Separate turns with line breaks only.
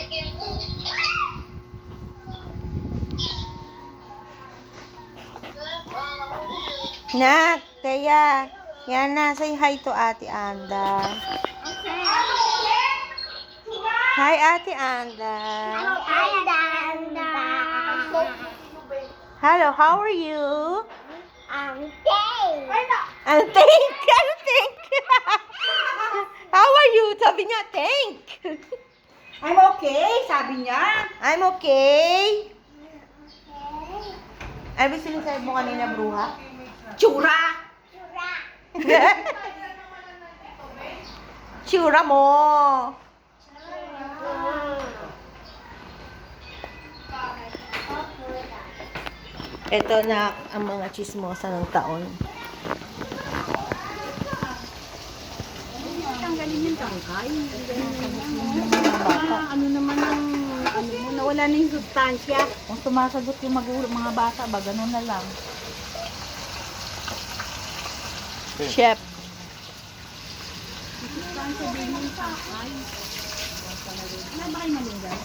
Nak, kaya, Yana, say hi to Ate Anda. Hi, Ate Anda. Hello, how are you? I'm thank. How are you? Sabi niya, thank.
I'm okay, sabi niya.
I'm okay. Ano ba sinasabi mo kanina, bruha?
Tsura!
Tsura mo. Ito na ang mga chismosa ng taon.
Tanggalin yung tangkay. Ano naman ang nawala na yung sustansya. Kung sumasagot yung mga bata ba, ganun na lang.
Chef.
Sustansya din yung tangkay. Ano ba kayo malinggan?